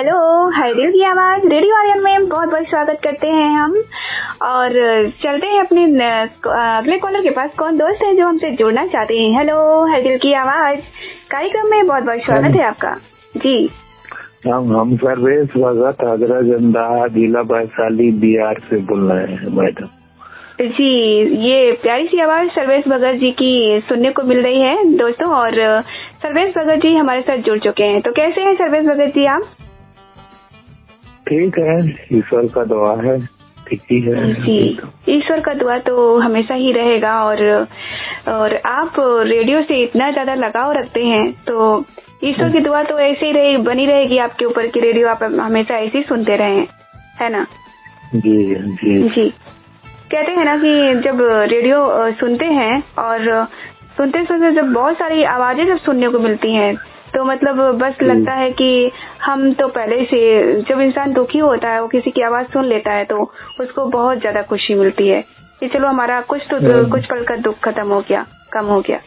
Hello, हाय दिल की आवाज रेडियो आर्यन में बहुत बहुत स्वागत करते हैं हम। और चलते हैं अपने अगले कॉलर के पास। कौन दोस्त है जो हमसे जुड़ना चाहते हैं? हेलो, हाय दिल की आवाज कार्यक्रम में बहुत बहुत स्वागत है आपका जी। हम सर्वेश भगत आगरा जंदा जिला वैशाली बिहार से बोल रहे हैं मैडम जी। ये प्यारी सी आवाज सर्वेश भगत जी की सुनने को मिल रही है दोस्तों। और सर्वेश भगत जी हमारे साथ जुड़ चुके हैं। तो कैसे हैं सर्वेश भगत जी आप? ठीक है, ईश्वर का दुआ है, ठीक ही है जी। ईश्वर का दुआ तो हमेशा ही रहेगा। और आप रेडियो से इतना ज्यादा लगाव रखते हैं तो ईश्वर की दुआ तो ऐसे ही बनी रहेगी आपके ऊपर कि रेडियो आप हमेशा ऐसे ही सुनते रहे, है ना? जी जी जी। कहते हैं ना कि जब रेडियो सुनते हैं और सुनते सुनते जब बहुत सारी आवाजें जब सुनने को मिलती हैं तो मतलब बस लगता है कि हम तो पहले से, जब इंसान दुखी होता है वो किसी की आवाज सुन लेता है तो उसको बहुत ज्यादा खुशी मिलती है कि चलो हमारा कुछ पल का दुख खत्म हो गया, कम हो गया।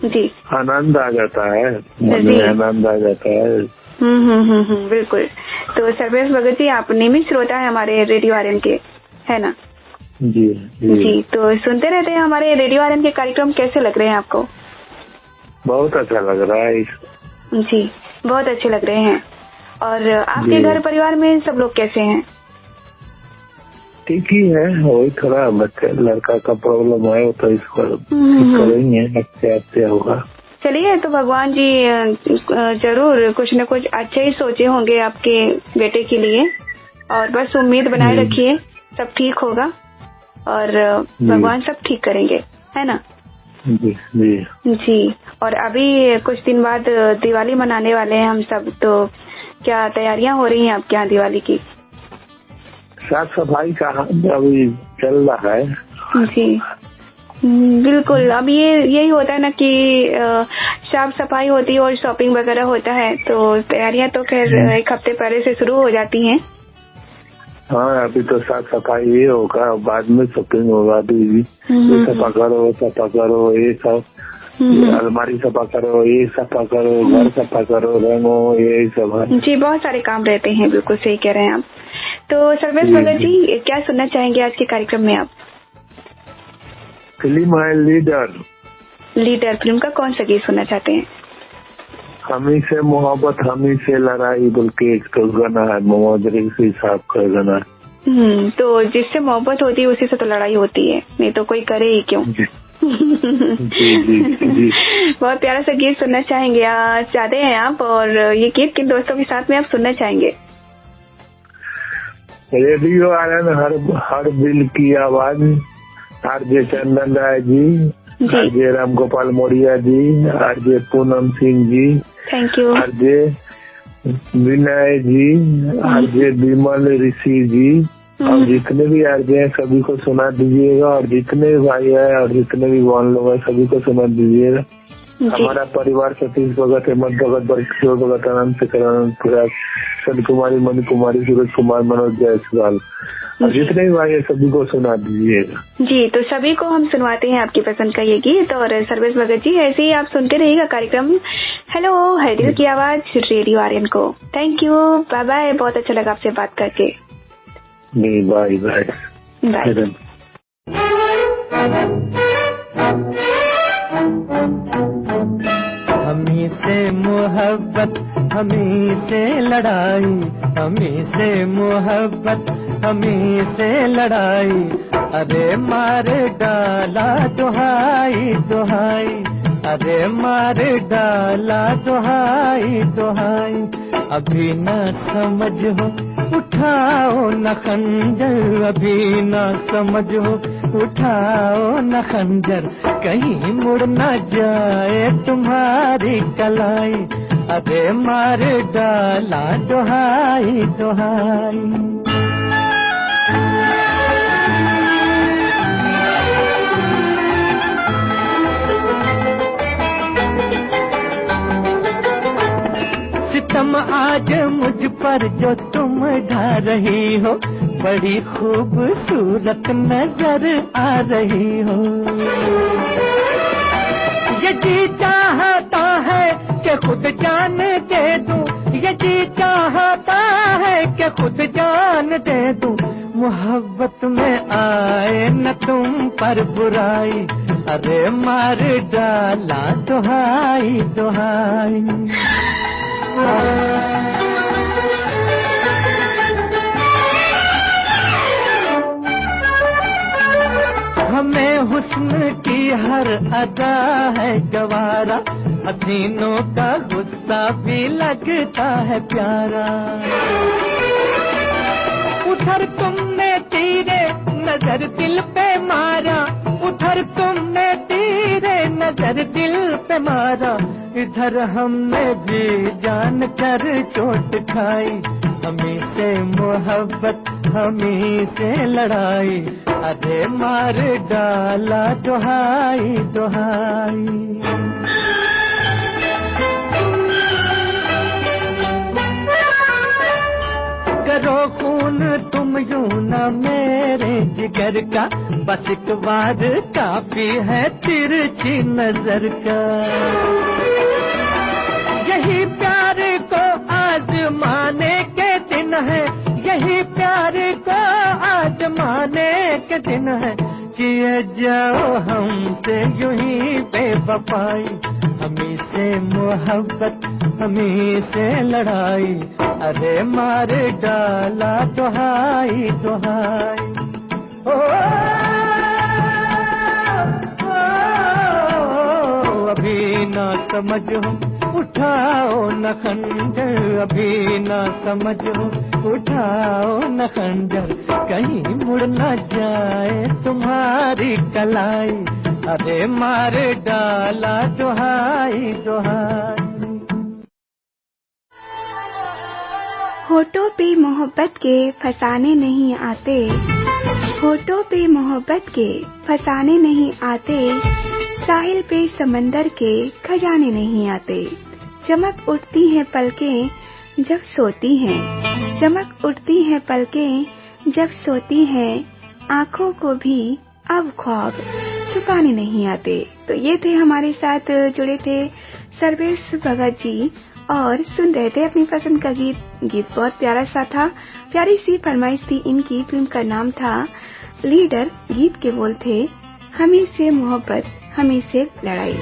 जी, आनंद आ जाता है, आनंद आ जाता है। बिल्कुल। तो सर्वेश भगत जी आप नियमित श्रोता है हमारे रेडियो आर्यन के, है ना? जी जी। तो सुनते रहते हैं हमारे रेडियो आर्यन के कार्यक्रम। कैसे लग रहे हैं आपको? बहुत अच्छा लग रहा है जी, बहुत अच्छे लग रहे हैं। और आपके घर परिवार में सब लोग कैसे हैं? ठीक ही है, वही थोड़ा बच्चे लड़का का प्रॉब्लम है तो इसको करेंगे, अच्छे होगा। चलिए, तो भगवान जी जरूर कुछ न कुछ अच्छे ही सोचे होंगे आपके बेटे के लिए। और बस उम्मीद बनाए रखिए, सब ठीक होगा और भगवान सब ठीक करेंगे, है ना? जी जी जी। और अभी कुछ दिन बाद दिवाली मनाने वाले हैं हम सब, तो क्या तैयारियां हो रही हैं आपके यहाँ दिवाली की? साफ सफाई का अभी चल रहा है। जी बिल्कुल। अब यही होता है ना कि साफ सफाई होती है और शॉपिंग वगैरह होता है, तो तैयारियां तो खैर एक हफ्ते पहले से शुरू हो जाती हैं। हाँ, अभी तो साफ सफाई ही होगा, बाद में शॉपिंग होगा। अभी सफा करो, ये सब अलमारी सफा करो, ये सफा करो, घर सफा करो, रंगो, ये सब है। जी, बहुत सारे काम रहते हैं, बिल्कुल सही कह रहे हैं आप। तो सर्वेश भगत जी क्या सुनना चाहेंगे आज के कार्यक्रम में आप? फिल्म है लीडर फिल्म का कौन सा गीत सुनना चाहते हैं? हमी से मोहब्बत हमी से लड़ाई बोल के एक तो गाना है, मोहम्मद रफी साहब का गाना। तो जिससे मोहब्बत होती है उसी से तो लड़ाई होती है, नहीं तो कोई करे ही क्यों। जी। बहुत प्यारा सा गीत सुनना चाहते हैं आप। और ये गीत किन दोस्तों के साथ में आप सुनना चाहेंगे? रेडियो आर्यन हर दिल की आवाज, RJ Chandan Rai ji, RJ Ram Gopal Maurya ji, RJ Poonam Singh ji, thank you, RJ Vinay ji, RJ Vimal Rishi ji, और जितने भी आरजे हैं सभी को सुना दीजिएगा। और जितने भी भाई है और जितने भी बहन लोग हैं सभी को सुना दीजिएगा। हमारा परिवार सतीश भगत, हेमंत भगत, बल्किशोर भगत, आनंद शेखर, आनंद पुराज, सन कुमारी, मणि कुमारी, सूरज कुमार, मनोज जायसवाल, और जितने भी भाई है सभी को सुना दीजिएगा। जी, तो सभी को हम सुनवाते हैं आपकी पसंद का ये गीत। और सर्वेश भगत जी ऐसे ही आप सुनते रहिएगा कार्यक्रम हेलो है दिल की आवाज रेडियो आर्यन को। Thank you, bye bye. बहुत अच्छा लगा आपसे बात करके। Bye bye bye. हमी से मोहब्बत हमी से लड़ाई, हमी से मोहब्बत हमी से लड़ाई, अरे मार डाला दुहाई दुहाई, अरे मार डाला दुहाई दुहाई, अभी न समझो उठाओ न खंजर, अभी न समझो उठाओ न खंजर, कहीं मुड़ न जाए तुम्हारी कलाई, अरे मार डाला दुहाई दुहाई। सितम आज मुझ पर जो तुम ढा रही हो, बड़ी खूबसूरत नजर आ रही हो। ये जी चाहता है कि खुद जान दे दूं, ये जी चाहता है कि खुद जान दे दूं, मोहब्बत में आए न तुम पर बुराई, अरे मार डाला दुहाई दुहाई। हमें हुस्न की हर अदा है गवारा, हसीनों का गुस्सा भी लगता है प्यारा। उधर तुमने तीरे नजर दिल पे मारा, उधर तुमने तीरे नजर दिल पे मारा, इधर हमने भी जान कर चोट खाई, हमी से मोहब्बत हमी से लड़ाई, अरे मार डाला दुहाई दुहाई। करो खून तुम यूं न मेरे जिगर का, बस एक बार काफी है तिरछी नजर का। यही प्यार को आजमाने के दिन है, यही प्यार को आजमाने के दिन है, किए जाओ हमसे यूं ही बेवफाई, हमी से मोहब्बत हमी से लड़ाई, अरे मार डाला दुहाई दुहाई। अभी ना समझो उठाओ न खंजर, अभी ना समझो उठाओ न खंजर, कहीं मुड़ न जाए तुम्हारी कलाई, अरे मार डाला दुहाई दुहाई। होठों पे मोहब्बत के फसाने नहीं आते, होठों पे मोहब्बत के फसाने नहीं आते, साहिल पे समंदर के खजाने नहीं आते। चमक उठती हैं पलकें जब सोती हैं, चमक उठती हैं पलकें जब सोती हैं, आँखों को भी अब ख्वाब छुपाने नहीं आते। तो ये थे हमारे साथ जुड़े थे सर्वेश भगत जी और सुन रहे थे अपनी पसंद का गीत। गीत बहुत प्यारा सा था, प्यारी सी फरमाइश थी इनकी। फिल्म का नाम था लीडर, गीत के बोल थे हमें से मोहब्बत हमें से लड़ाई।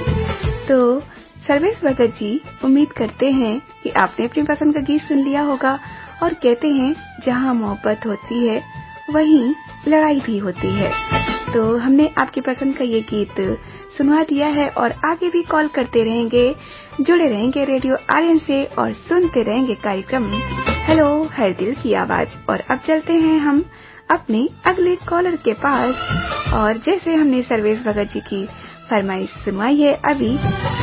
तो सर्वेश भगत जी उम्मीद करते हैं कि आपने अपनी पसंद का गीत सुन लिया होगा और कहते हैं जहाँ मोहब्बत होती है वहीं लड़ाई भी होती है। तो हमने आपकी पसंद का ये गीत सुनवा दिया है और आगे भी कॉल करते रहेंगे, जुड़े रहेंगे रेडियो आर्यन से और सुनते रहेंगे कार्यक्रम हेलो हर दिल की आवाज। और अब चलते हैं हम अपने अगले कॉलर के पास और जैसे हमने सर्वेश भगत जी की फरमाइश सुनवाई है अभी,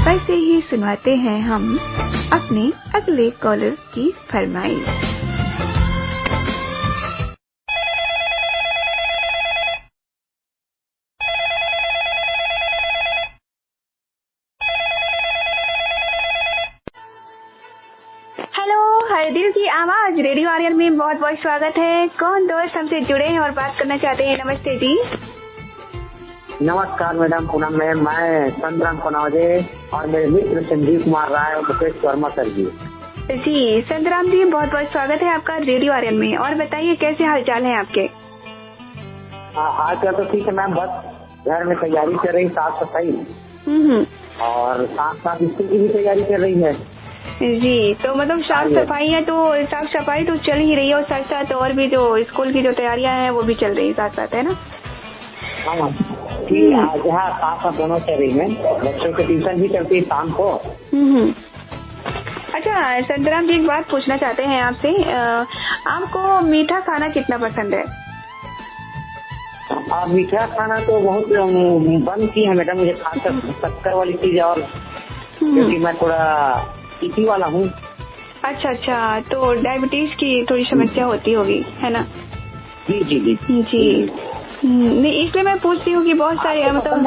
वैसे ही सुनवाते हैं हम अपने अगले कॉलर की फरमाइश। दिल की आवाज रेडियो आर्यन में बहुत बहुत स्वागत है। कौन दोस्त हमसे जुड़े हैं और बात करना चाहते हैं? नमस्ते जी। नमस्कार मैडम, पूनम मैम, मैं संतराम कनौजे और मेरे मित्र संजीव कुमार राय और मुकेश वर्मा सर जी। जी संतराम जी, बहुत बहुत स्वागत है आपका रेडियो आर्यन में। और बताइए कैसे हालचाल है आपके? हाल चाल तो ठीक है मैम, बस घर में तैयारी कर रही, साफ सफाई और साथ साथ स्कूल की भी तैयारी कर रही है जी। तो मतलब साफ सफाई है तो साफ सफाई तो चल ही रही है और साथ साथ और भी जो स्कूल की जो तैयारियां हैं वो भी चल रही है साथ साथ, है ना? हाँ साथ साथ दोनों चल रही है। बच्चों की ट्यूशन भी चलती है शाम को। अच्छा संतराम जी, एक बात पूछना चाहते हैं आपसे, आपको मीठा खाना कितना पसंद है? मीठा खाना तो बहुत बंद की है मैडम, मुझे खासकर शक्कर वाली चीज, और क्योंकि मैं थोड़ा पीती वाला हूँ। अच्छा अच्छा, तो डायबिटीज की थोड़ी समस्या होती होगी, है ना? जी जी जी जी। नहीं, इसलिए मैं पूछती हूँ कि बहुत सारे मतलब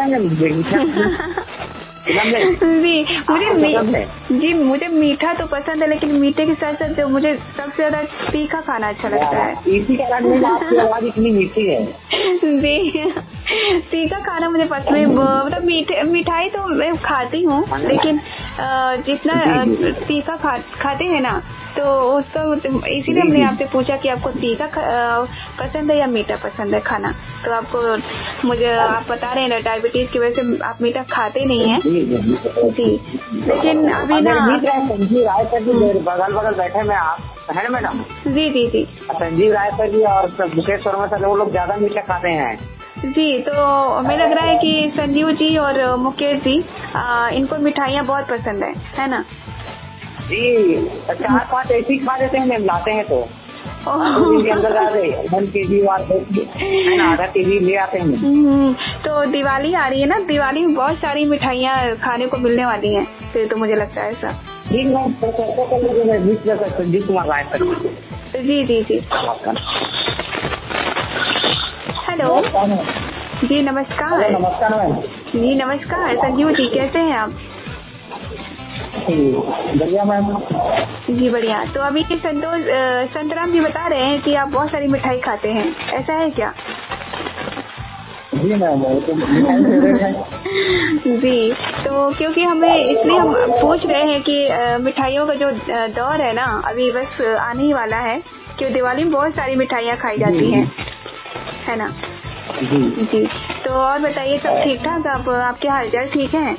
जी मुझे मीठा तो पसंद है, लेकिन मीठे के साथ साथ मुझे सबसे ज्यादा तीखा खाना अच्छा लगता है। इसी के कारण आपकी आवाज इतनी मीठी है जी। तीखा खाना मुझे पसंद है, मतलब मिठाई तो मैं खाती हूँ, लेकिन जितना तीखा खाते हैं ना तो उसका इसीलिए हमने आपसे पूछा कि आपको तीखा पसंद है या मीठा पसंद है खाना। तो आपको मुझे आप बता रहे हैं ना डायबिटीज की वजह से आप मीठा खाते नहीं हैं। जी, लेकिन अभी ना संजीव राय सर जी बगल बैठे में आप है मैडम। जी जी जी, संजीव राय सर जी और मुकेश वर्मा सर वो लोग ज्यादा मीठा खाते हैं। जी, तो हमें लग रहा है कि संजीव जी और मुकेश जी इनको मिठाइयाँ बहुत पसंद है ना? जी, 4-5 ऐसी खा देते हैं, लाते हैं तो अंदर आधे KG आधा KG ले आते हैं। तो दिवाली आ रही है ना, दिवाली में बहुत सारी मिठाइयाँ खाने को मिलने वाली हैं, फिर तो मुझे लगता है ऐसा। संजीव कुमार राय सर। जी जी जी, हेलो जी, नमस्कार। नमस्कार मैम। जी नमस्कार, संजीव जी कैसे हैं आप? बढ़िया मैम। जी बढ़िया। तो अभी के संतराम जी बता रहे हैं कि आप बहुत सारी मिठाई खाते हैं, ऐसा है क्या? जी मैम, तो मिठाई फेवरेट है। जी, तो क्योंकि हमें इसलिए हम पूछ रहे हैं कि मिठाइयों का जो दौर है ना अभी बस आने ही वाला है, कि दिवाली में बहुत सारी मिठाइयाँ खाई जाती हैं, है ना? जी, तो और बताइए सब ठीक ठाक? आपके हालचाल ठीक हैं?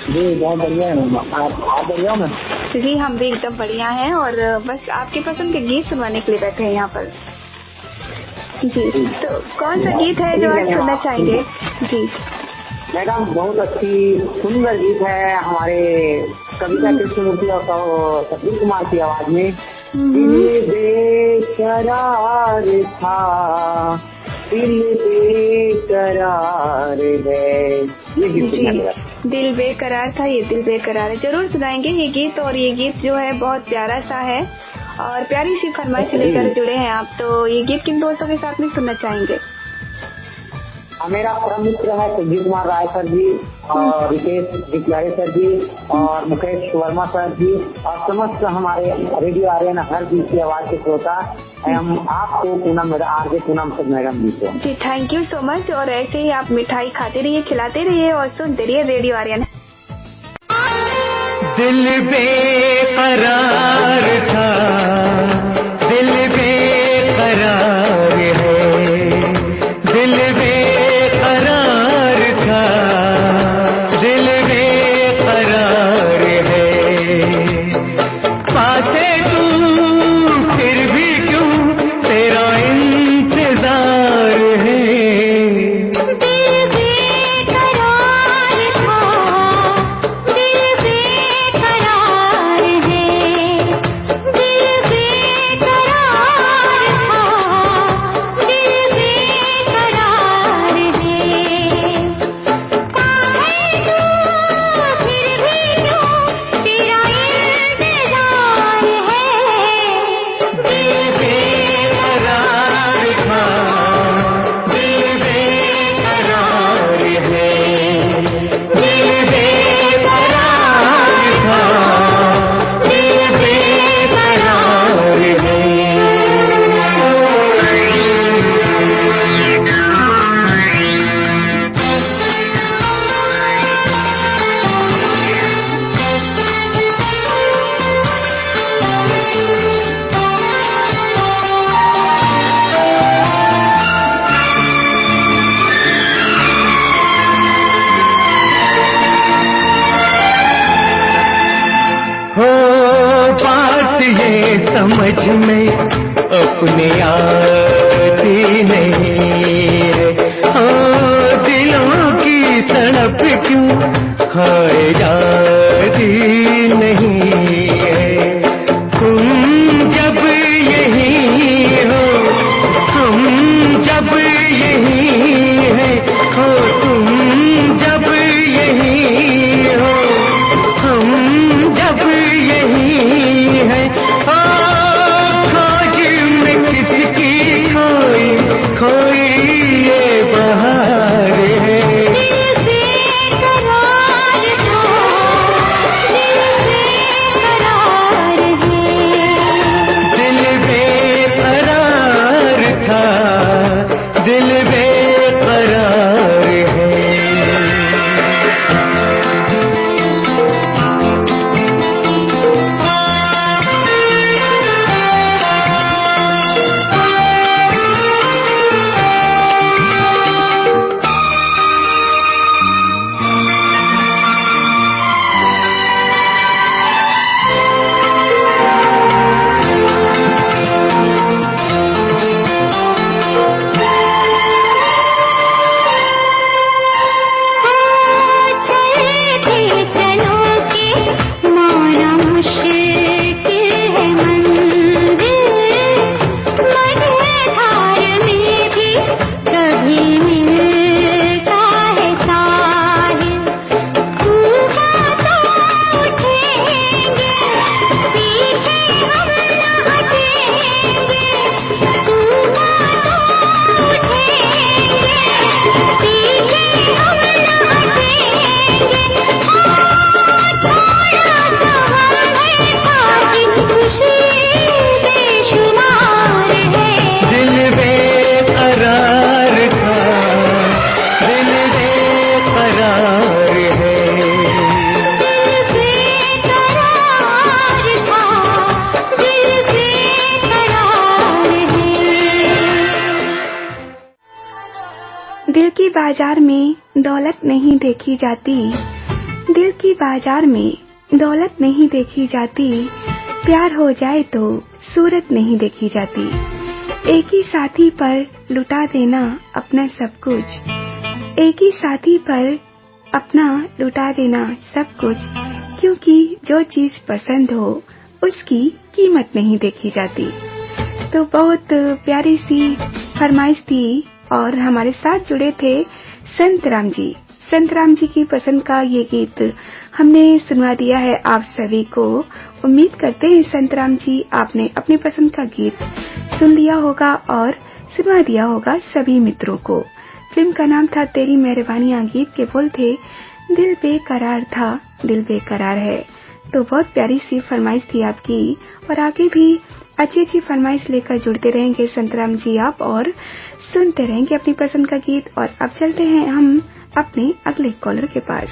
जी बहुत बढ़िया है। आप बढ़िया मैम? जी हम भी एकदम बढ़िया हैं, और बस आपके पसंद के गीत सुनवाने के लिए बैठे हैं यहाँ पर। जी, तो कौन सा गीत है जो आप सुनना चाहेंगे? जी मैडम, बहुत अच्छी सुंदर गीत है हमारे कविता कृष्णमूर्ति और सतीश कुमार की आवाज में। दिल बेकरार था, दिल बेकरार है, ये गीत दिल बेकरार था, ये दिल बेकरार है। जरूर सुनाएंगे ये गीत, और ये गीत जो है बहुत प्यारा सा है और प्यारी सी फरमाइश लेकर जुड़े हैं आप। तो ये गीत किन दोस्तों के साथ में सुनना चाहेंगे? मेरा परम मित्र है संजीव कुमार राय सर जी और रितेश दिखलारे सर जी और मुकेश वर्मा सर जी और समस्त हमारे रेडियो आर्यन हर जी की आवाज के श्रोता हम आपको Poonam RJ Poonam sir madam ji को जी थैंक यू सो मच। और ऐसे ही आप मिठाई खाते रहिए, खिलाते रहिए और सुनते रहिए रेडियो आर्यन। दिल बेकरार था, दिल बेकरार है, दिल बेकरार था, दिल बेकरार है। पासे तू फिर भी क्यों तेरा इंतजार है। समझ में अपने आती नहीं है, दिलों की तड़प क्यों हाय जाती नहीं है। तुम जब यही हो, तुम जब यही है हो, तुम जब यही हो, हम जब यही है। खोज में किसकी दिल की बाजार में दौलत नहीं देखी जाती, दिल की बाजार में दौलत नहीं देखी जाती, प्यार हो जाए तो सूरत नहीं देखी जाती। एक ही साथी पर लुटा देना अपना सब कुछ, एक ही साथी पर अपना लुटा देना सब कुछ, क्योंकि जो चीज पसंद हो उसकी कीमत नहीं देखी जाती। तो बहुत प्यारी सी फरमाइश थी और हमारे साथ जुड़े थे संत राम जी। संत राम जी की पसंद का ये गीत हमने सुनवा दिया है आप सभी को। उम्मीद करते हैं संत राम जी आपने अपनी पसंद का गीत सुन लिया होगा और सुनवा दिया होगा सभी मित्रों को। फिल्म का नाम था तेरी मेहरबानियां, गीत के बोल थे दिल बेकरार था दिल बेकरार है। तो बहुत प्यारी सी फरमाइश थी आपकी और आगे भी अच्छी अच्छी फरमाइश लेकर जुड़ते रहेंगे संतराम जी आप और सुनते रहेंगे अपनी पसंद का गीत। और अब चलते हैं हम अपने अगले कॉलर के पास।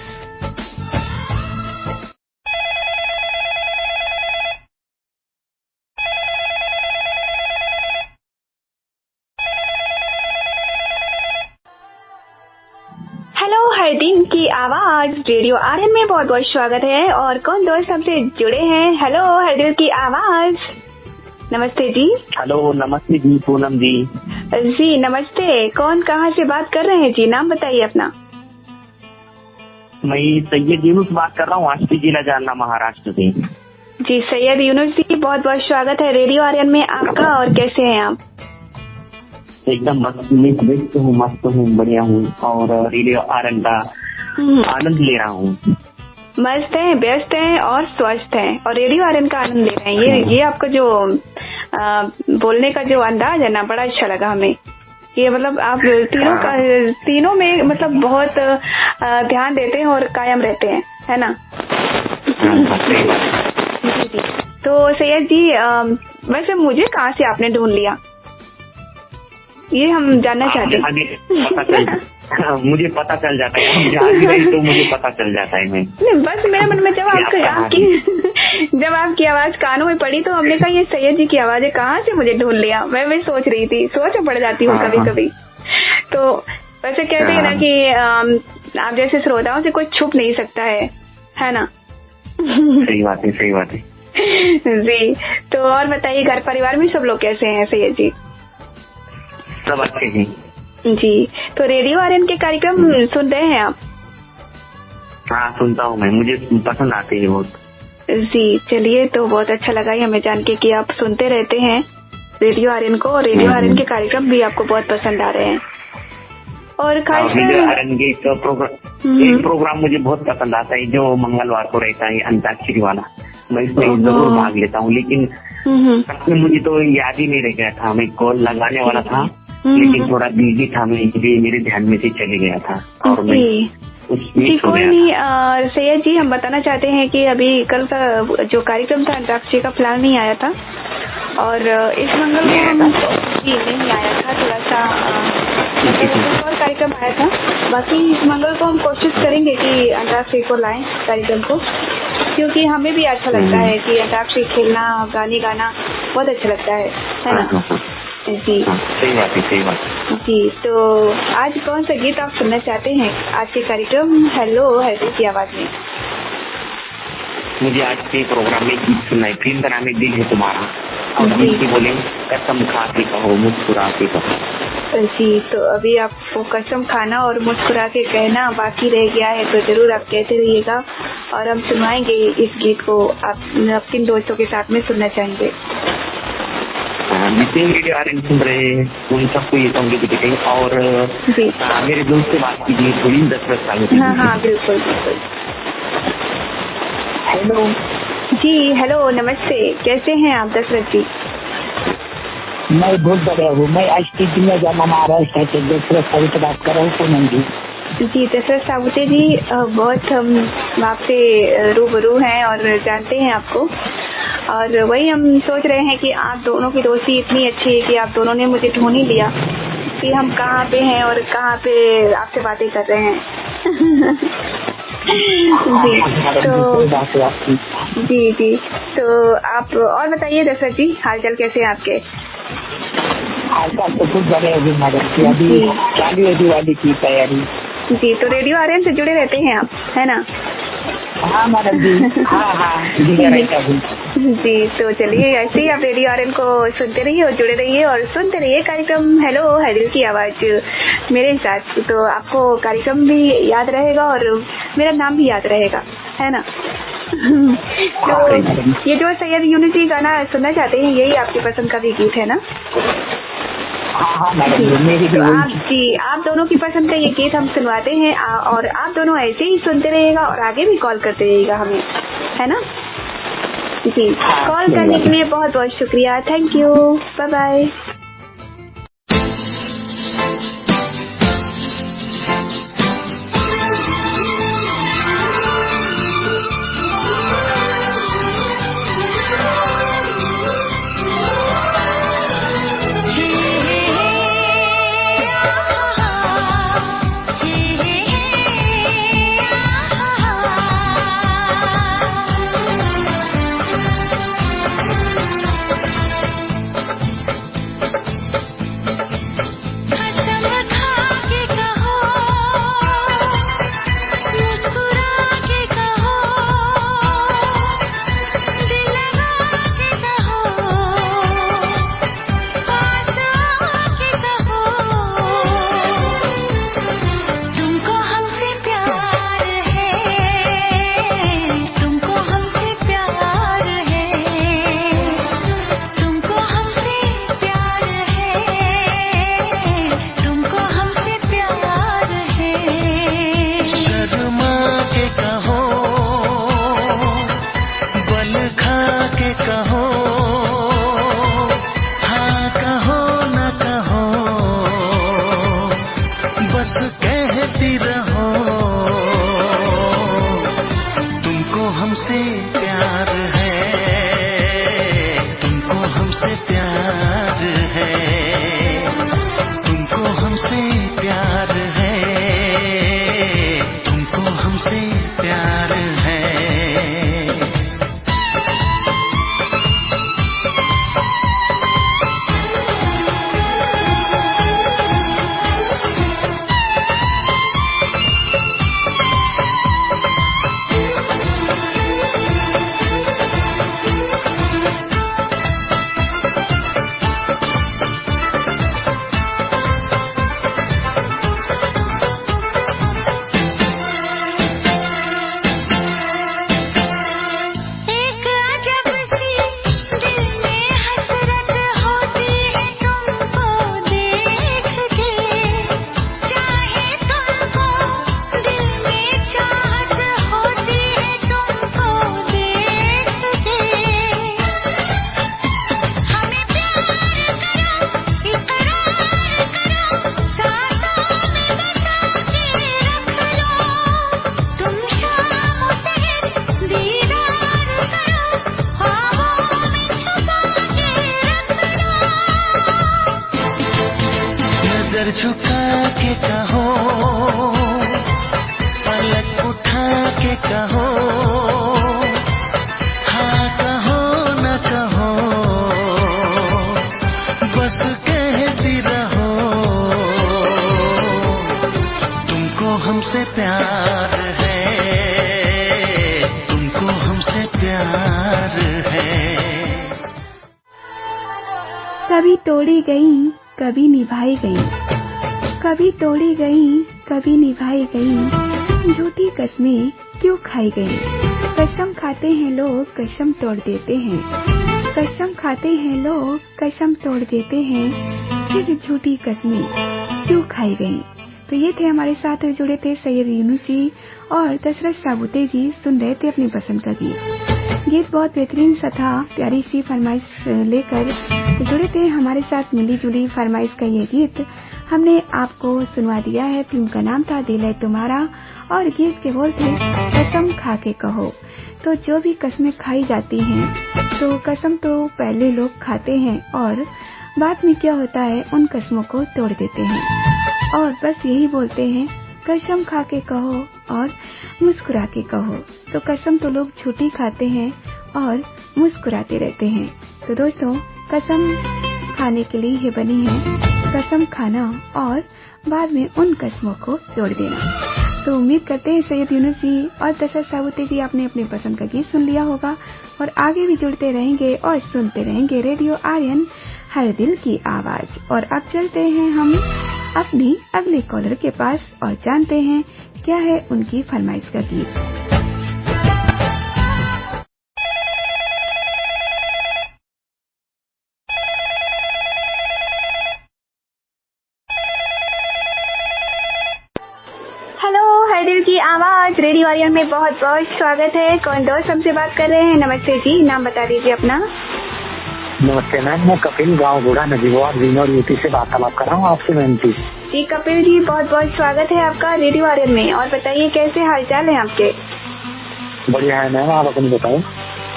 हेलो, हर दिन की आवाज रेडियो आरएन में बहुत बहुत स्वागत है। और कौन दोस्त हमसे जुड़े हैं? हेलो, हर दिल की आवाज। नमस्ते जी। हेलो, नमस्ते जी, पूनम जी। जी नमस्ते। कौन कहाँ से बात कर रहे हैं जी? नाम बताइए अपना। मैं सैयद यूनुस बात कर रहा हूँ, आष्टी जिला जालना, महाराष्ट्र से। जी सैयद यूनुस जी, बहुत बहुत स्वागत है रेडियो आरएन में आपका। और कैसे हैं आप? एकदम मस्त हूँ, बढ़िया हूँ और रेडियो आरएन का आनंद ले रहा हूँ। मस्त है, व्यस्त है और स्वस्थ है और रेडियो आरएन का आनंद ले रहे हैं। ये आपका जो बोलने का जो अंदाज है ना, बड़ा अच्छा लगा हमें। ये मतलब आप तीनों में मतलब बहुत ध्यान देते हैं और कायम रहते हैं, है ना? जी। तो सैयद जी, वैसे मुझे कहाँ से आपने ढूंढ लिया, ये हम जानना चाहते हैं। मुझे पता चल जाता है, हम जहाँ भी रही तो मुझे पता चल जाता है। नहीं, बस मेरे मन में जब आपकी आवाज कानों में पड़ी तो हमने कहा ये सैयद जी की आवाज है, कहाँ से मुझे ढूंढ लिया। मैं भी सोच रही थी, सोच पड़ जाती हूँ कभी कभी। तो वैसे कहते हैं ना कि आप जैसे श्रोताओं से कोई छुप नहीं सकता है ना? सही बात है, सही बात है जी। तो और बताइए, घर परिवार में सब लोग कैसे हैं सैयद जी? सब अच्छे हैं जी। तो रेडियो आरएन के कार्यक्रम सुन रहे हैं आप? हाँ, सुनता हूँ मैं, मुझे पसंद आते हैं बहुत। जी चलिए, तो बहुत अच्छा लगा हमें जान के कि आप सुनते रहते हैं रेडियो आरएन को और रेडियो आरएन के कार्यक्रम भी आपको बहुत पसंद आ रहे हैं। और खासकर आरएन के एक प्रोग्राम मुझे बहुत पसंद आता है जो मंगलवार को रहता है, अंताक्षरी वाला। मैं इसमें जरूर भाग लेता हूँ, लेकिन मुझे तो याद ही नहीं रह गया था। मैं कॉल लगाने वाला था लेकिन थोड़ा बिजी था, मेरे ध्यान में से चले गया था और मैं जी कोई नहीं। सैयद जी, हम बताना चाहते हैं कि अभी कल का जो कार्यक्रम था अंताक्षरी का प्लान नहीं आया था और इस मंगल को हम नहीं आया था, थोड़ा सा और कार्यक्रम आया था। बाकी इस मंगल को हम कोशिश करेंगे कि अंताक्षरी को लाएं कार्यक्रम को, क्योंकि हमें भी अच्छा लगता है कि अंताक्षरी खेलना, गाने गाना बहुत अच्छा लगता है ना? जी सही बात है, सही बात जी। तो आज कौन सा गीत आप सुनना चाहते हैं आज के कार्यक्रम हेलो हेलो की आवाज में? मुझे आज के प्रोग्राम में गीत सुनना है। फिल्म का नाम है दिल है तुम्हारा और गीत की बोले कसम खा के कहो, मुस्कुरा के कहो। जी, तो अभी आपको कसम खाना और मुस्कुरा के कहना बाकी रह गया है, तो जरूर आप कहते रहिएगा और हम सुनाएंगे इस गीत को। आप किन दोस्तों के साथ में सुनना चाहेंगे? जितने रेडियो आरएन सुन रहे हैं उन सबको ये सॉन्ग दिखेंगे और मेरे दोस्त से बात कीजिए थोड़ी, दशरथ साहब। हाँ बिल्कुल बिल्कुल। हेलो जी, हेलो नमस्ते, कैसे हैं आप दशरथ जी? मैं बहुत बढ़िया हूँ। मैं आष्टी जिला जालना, महाराष्ट्र से दशरथ साहू से बात कर रहा हूँ। पूनम जी। जी दशरथ साहूते जी, बहुत हम आपसे रूबरू हैं और जानते हैं आपको, और वही हम सोच रहे हैं कि आप दोनों की दोस्ती इतनी अच्छी है कि आप दोनों ने मुझे ढूंढ ही लिया कि हम कहाँ पे हैं और कहाँ पे आपसे बातें कर रहे हैं। जी। तो आप और बताइए दशरथ जी, हालचाल कैसे हैं आपके? हालचाल तो खूब बढ़िया होगी मैडम की, अभी चालू है दिवाली की तैयारी। जी, तो रेडियो आर्यन से जुड़े रहते हैं आप, है ना? हाँ मैडम जी, हाँ जी, तो चलिए ऐसे ही आप रेडियो आर्यन को सुनते रहिए और जुड़े रहिए और सुनते रहिए कार्यक्रम हेलो है दिल की आवाज मेरे साथ। तो आपको कार्यक्रम भी याद रहेगा और मेरा नाम भी याद रहेगा, है ना? तो ये जो सैयद यूनिटी गाना सुनना चाहते हैं, यही आपकी पसंद का भी गीत है ना? तो आप दोनों की पसंद का ये गीत हम सुनवाते हैं और आप दोनों ऐसे ही सुनते रहिएगा और आगे भी कॉल करते रहिएगा हमें, है ना? जी, कॉल करने के लिए बहुत बहुत शुक्रिया, थैंक यू, बाय बाय। कभी तोड़ी गई कभी निभाई गई, कभी तोड़ी गई कभी निभाई गई, झूठी कसमें क्यों खाई गई। कसम खाते हैं लोग कसम तोड़ देते हैं, कसम खाते हैं लोग कसम तोड़ देते हैं, फिर झूठी कसमें क्यों खाई गई। तो ये थे हमारे साथ जुड़े थे सैयद यूनुस जी और दशरथ साबुते जी, सुन रहे थे अपनी पसंद का गीत। गीत बहुत बेहतरीन सा था, प्यारी सी फरमाइश लेकर जुड़े थे हमारे साथ। मिली जुली फरमाइश का ये गीत हमने आपको सुनवा दिया है। फिल्म का नाम था दिल है तुम्हारा और गीत के बोल थे कसम खा के कहो। तो जो भी कसमें खाई जाती हैं तो कसम तो पहले लोग खाते हैं और बाद में क्या होता है उन कसमों को तोड़ देते हैं और बस यही बोलते हैं कसम खा के कहो और मुस्कुरा के कहो। तो कसम तो लोग झूठी खाते हैं और मुस्कुराते रहते हैं। तो दोस्तों कसम खा खाने के लिए ही बनी है, कसम खाना और बाद में उन कसमों को तोड़ देना। तो उम्मीद करते हैं सैयद यूनुस जी और दशरथ साबूते जी आपने अपने पसंद का गीत सुन लिया होगा और आगे भी जुड़ते रहेंगे और सुनते रहेंगे रेडियो आर्यन हर दिल की आवाज। और अब चलते हैं हम अपनी अगले कॉलर के पास और जानते हैं क्या है उनकी फरमाइश का गीत। की आवाज रेडियो आर्यन में बहुत बहुत स्वागत है। कौन दोस्त हमसे बात कर रहे हैं? नमस्ते जी, नाम बता दीजिए अपना। नमस्ते मैम, मैं कपिल गाँव बूढ़ा नजीवार विनोद यूपी से वार्तालाप कर रहा हूँ आपसे मैम जी। कपिल जी बहुत बहुत स्वागत है आपका रेडियो आर्यन में। और बताइए कैसे हालचाल है आपके? बढ़िया है मैम, आप अपनी बताओ।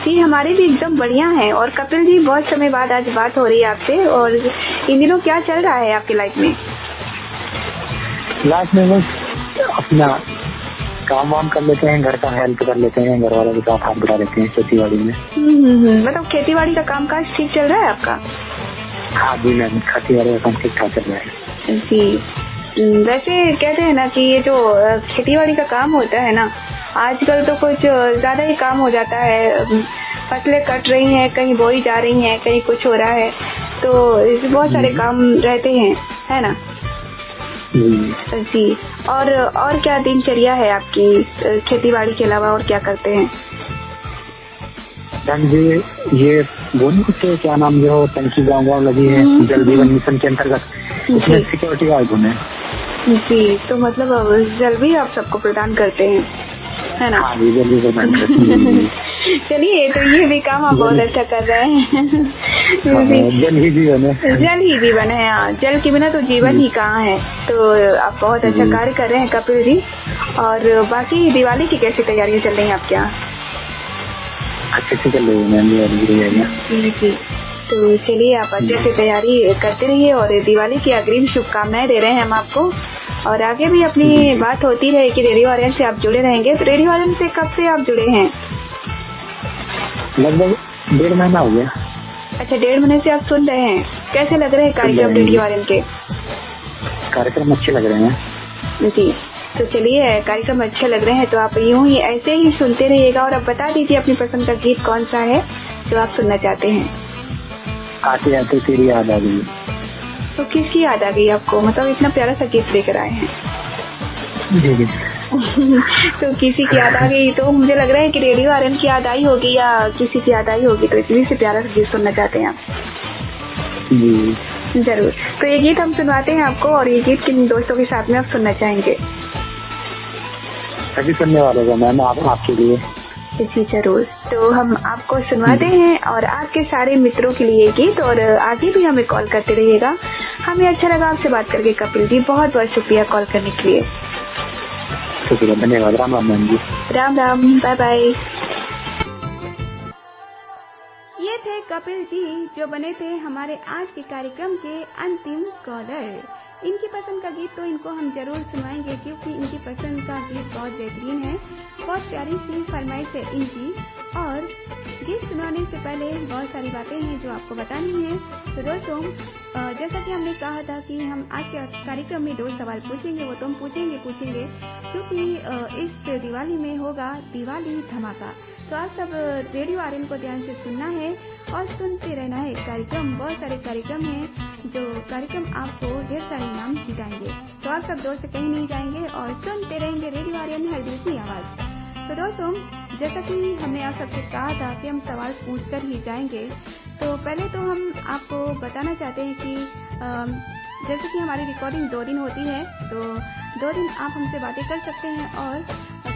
जी हमारे भी एकदम बढ़िया है। और कपिल जी बहुत समय बाद आज बात हो रही है आपसे। और इन दिनों क्या चल रहा है आपकी लाइफ में? लाइफ में अपना काम वाम कर लेते हैं, घर का हेल्प कर लेते हैं, घर वालों के साथ हाथ बढ़ा लेते हैं खेती बाड़ी में। मतलब खेती बाड़ी का कामकाज ठीक चल रहा है आपका? हाँ जी मैम, खेती बाड़ी का काम ठीक ठाक चल रहा है जी। वैसे कहते हैं ना कि ये जो खेती बाड़ी का काम होता है ना, आजकल तो कुछ ज्यादा ही काम हो जाता है। फसलें कट रही हैं, कहीं बोई जा रही हैं, कहीं कुछ हो रहा है, तो बहुत सारे काम रहते हैं, है ना जी। और क्या दिनचर्या है आपकी खेती बाड़ी के अलावा, और क्या करते हैं? जी ये बोलिए कुछ क्या नाम जो टंकी गाँव लगी है जल जीवन मिशन के अंतर्गत, उसमें सिक्योरिटी गार्ड बने जी। तो मतलब जल भी आप सबको प्रदान करते हैं, है ना? हाँ जी, जल भी प्रदान करते हैं। चलिए, तो ये भी काम आप बहुत अच्छा कर रहे हैं। जल ही जीवन है। जल ही जीवन है, हाँ। जल के बिना तो जीवन ही कहाँ है। तो आप बहुत अच्छा कार्य कर रहे हैं कपिल जी। और बाकी दिवाली की कैसी तैयारियां चल रही हैं आपके यहाँ? अच्छे से चल रही है जी। तो चलिए, आप अच्छे से तैयारी करते रहिए और दिवाली की अग्रिम शुभकामनाएं दे रहे हैं हम आपको। और आगे भी अपनी बात होती रहे कि रेडियो आर्यन से आप जुड़े रहेंगे। तो रेडियो आर्यन से कब से आप जुड़े हैं? लगभग 1.5 महीना हो गया। अच्छा, 1.5 महीने से आप सुन रहे हैं। कैसे लग रहे हैं कार्यक्रम रेडियो आर्यन के? कार्यक्रम अच्छे लग रहे हैं जी। तो चलिए, कार्यक्रम अच्छे लग रहे हैं तो आप यूं ही ऐसे ही सुनते रहिएगा। और अब बता दीजिए अपनी पसंद का गीत कौन सा है जो आप सुनना चाहते हैं? आते आते तेरी याद आ गई। तो किसकी याद आ गई आपको? मतलब इतना प्यारा सा गीत लेकर आए हैं। जी। तो किसी की याद आ गई तो मुझे लग रहा है कि रेडियो आर्यन की याद आई होगी या किसी की याद आई होगी। तो इसलिए से प्यारा सा गीत सुनना चाहते हैं आप? जी जरूर। तो ये गीत हम सुनवाते हैं आपको। और ये गीत किन दोस्तों के साथ में आप सुनना चाहेंगे? सभी सुनने वालों का मैम, आपके लिए। जी जरूर। तो हम आपको सुनवाते हैं और आपके सारे मित्रों के लिए गीत। और आगे भी हमें कॉल करते रहिएगा। हमें अच्छा लगा आपसे बात करके कपिल जी। बहुत बहुत शुक्रिया कॉल करने के लिए। धन्यवाद। Ram Ram ma'am ji. Ram Ram, bye bye. ये थे कपिल जी जो बने थे हमारे आज के कार्यक्रम के अंतिम कॉलर। इनकी पसंद का गीत तो इनको हम जरूर सुनाएंगे क्योंकि इनकी पसंद का गीत बहुत बेहतरीन है। बहुत प्यारी सी फरमाइश है इनकी। और गीत सुनाने से पहले बहुत सारी बातें हैं जो आपको बतानी है। तो दोस्तों, जैसा कि हमने कहा था कि हम आज के कार्यक्रम में 2 सवाल पूछेंगे, वो तो हम पूछेंगे क्योंकि इस दिवाली में होगा दिवाली धमाका। तो आप सब रेडियो आर्यन को ध्यान से सुनना है और सुनते रहना है। कार्यक्रम, बहुत सारे कार्यक्रम हैं जो कार्यक्रम आपको ढेर सारे इनाम जिताएंगे। तो आप सब दोस्त कहीं नहीं जाएंगे और सुनते रहेंगे रेडियो आर्यन हर दिल की आवाज। तो दोस्तों, जैसा कि हमने आप सबसे कहा था कि हम सवाल पूछकर ही जाएंगे, तो पहले तो हम आपको बताना चाहते हैं कि जैसे कि हमारी रिकॉर्डिंग 2 दिन होती है, तो 2 दिन आप हमसे बातें कर सकते हैं और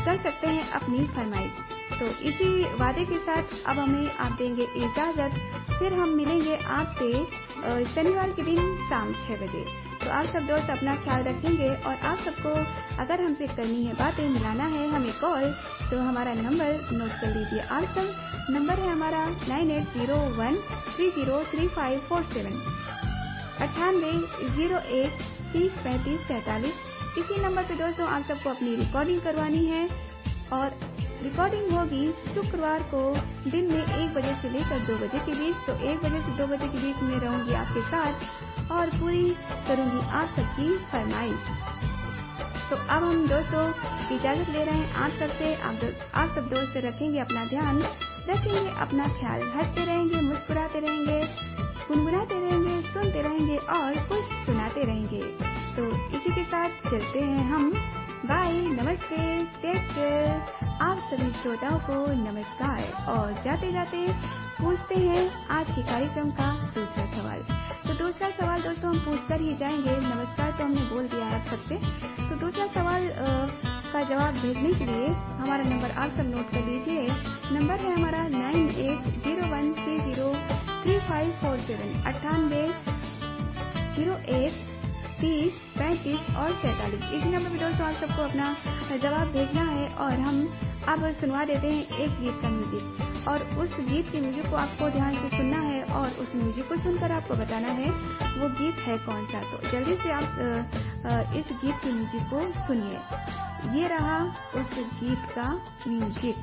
कर सकते हैं अपनी फरमाइश। तो इसी वादे के साथ अब हमें आप देंगे इजाजत। फिर हम मिलेंगे आपसे शनिवार के दिन शाम 6 बजे। तो आप सब दोस्त अपना ख्याल रखेंगे और आप सबको अगर हमसे करनी है बातें, मिलाना है हमें कॉल, तो हमारा नंबर नोट कर लीजिए। आप सब नंबर है हमारा 9801303547 9801303547। इसी नंबर पे दोस्तों आप सबको अपनी रिकॉर्डिंग करवानी है और रिकॉर्डिंग होगी शुक्रवार को दिन में 1 बजे से लेकर 2 बजे के बीच। तो 1 बजे से 2 बजे के बीच में रहूंगी आपके साथ और पूरी करूंगी आप सबकी फरमाइश। तो अब हम दोस्तों इजाजत ले रहे हैं आप सबसे। आप सब दोस्त रखेंगे अपना ध्यान, रखेंगे अपना ख्याल, हंसते रहेंगे, मुस्कुराते रहेंगे, गुनगुनाते रहेंगे, सुनते रहेंगे और कुछ सुनाते रहेंगे। तो इसी के साथ चलते हैं हम। बाय, नमस्ते, टेक केयर। आप सभी श्रोताओं को नमस्कार। और जाते जाते पूछते हैं आज के कार्यक्रम का दूसरा सवाल। तो दूसरा सवाल दोस्तों हम पूछकर ही जाएंगे। नमस्कार तो हमने बोल दिया है आप सबसे। तो दूसरा सवाल का जवाब भेजने के लिए हमारा नंबर आप सब नोट कर लीजिए। नंबर है हमारा 9801303547 9801 30 35 और 47। इसी नंबर पर दोस्तों आप सबको अपना जवाब भेजना है। और हम अब सुनवा देते हैं एक गीत का म्यूजिक, और उस गीत के म्यूजिक को आपको ध्यान से सुनना है और उस म्यूजिक को सुनकर आपको बताना है वो गीत है कौन सा। तो जल्दी से आप इस गीत के म्यूजिक को सुनिए। ये रहा उस गीत का म्यूजिक।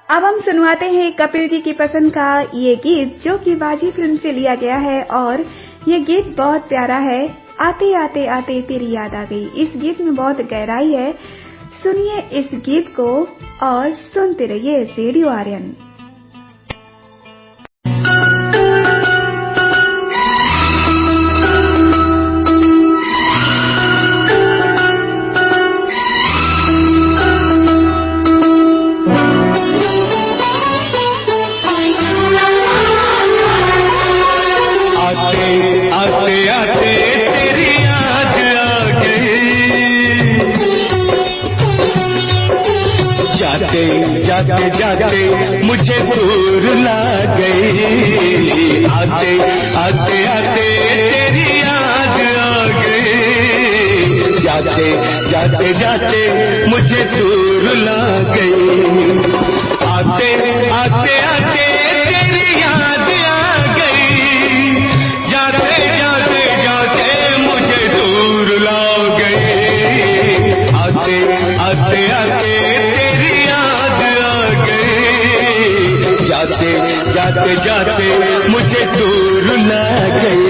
अब हम सुनवाते हैं कपिल जी की पसंद का ये गीत जो कि बाजी फिल्म से लिया गया है। और ये गीत बहुत प्यारा है। आते आते आते तेरी याद आ गई। इस गीत में बहुत गहराई है। सुनिए इस गीत को और सुनते रहिए रेडियो आर्यन। जाते जाते मुझे दूर ला गई। आते आते आते तेरी याद आ गई। जाते जाते जाते मुझे दूर ला गई। आते आते आते तेरी याद आ गई। जाते जाते जाते मुझे दूर ला गई। आते आते आते जाते जाते मुझे दूर ला गई।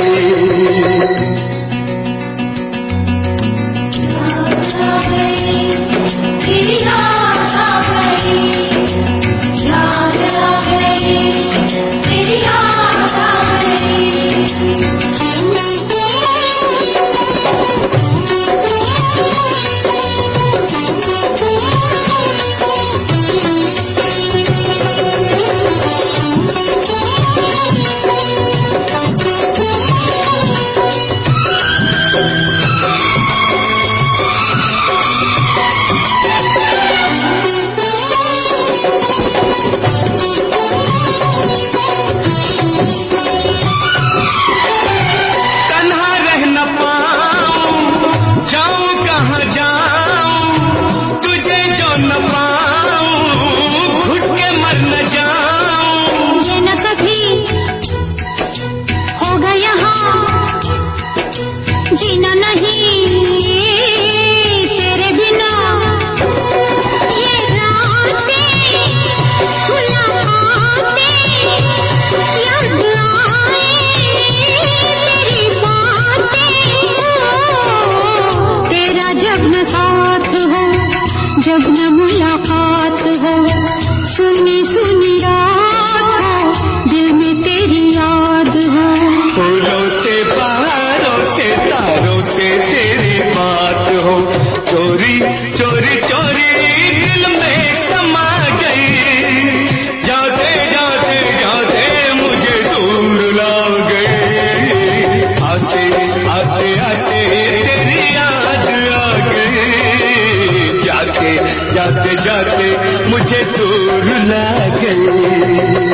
जाते जाते मुझे दूर ला गई।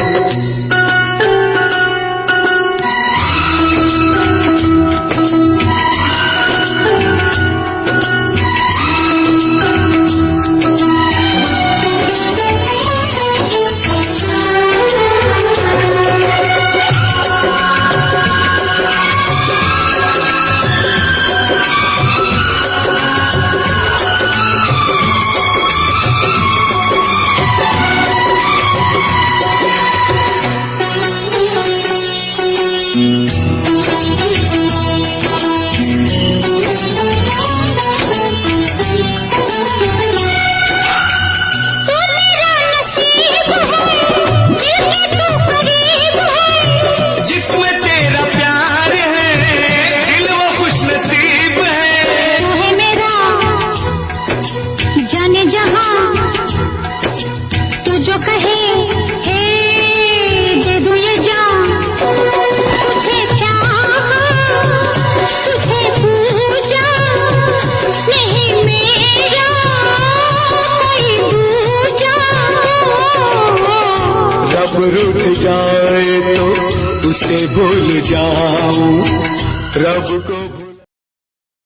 जाए तो उसे भूल जाऊं, रब को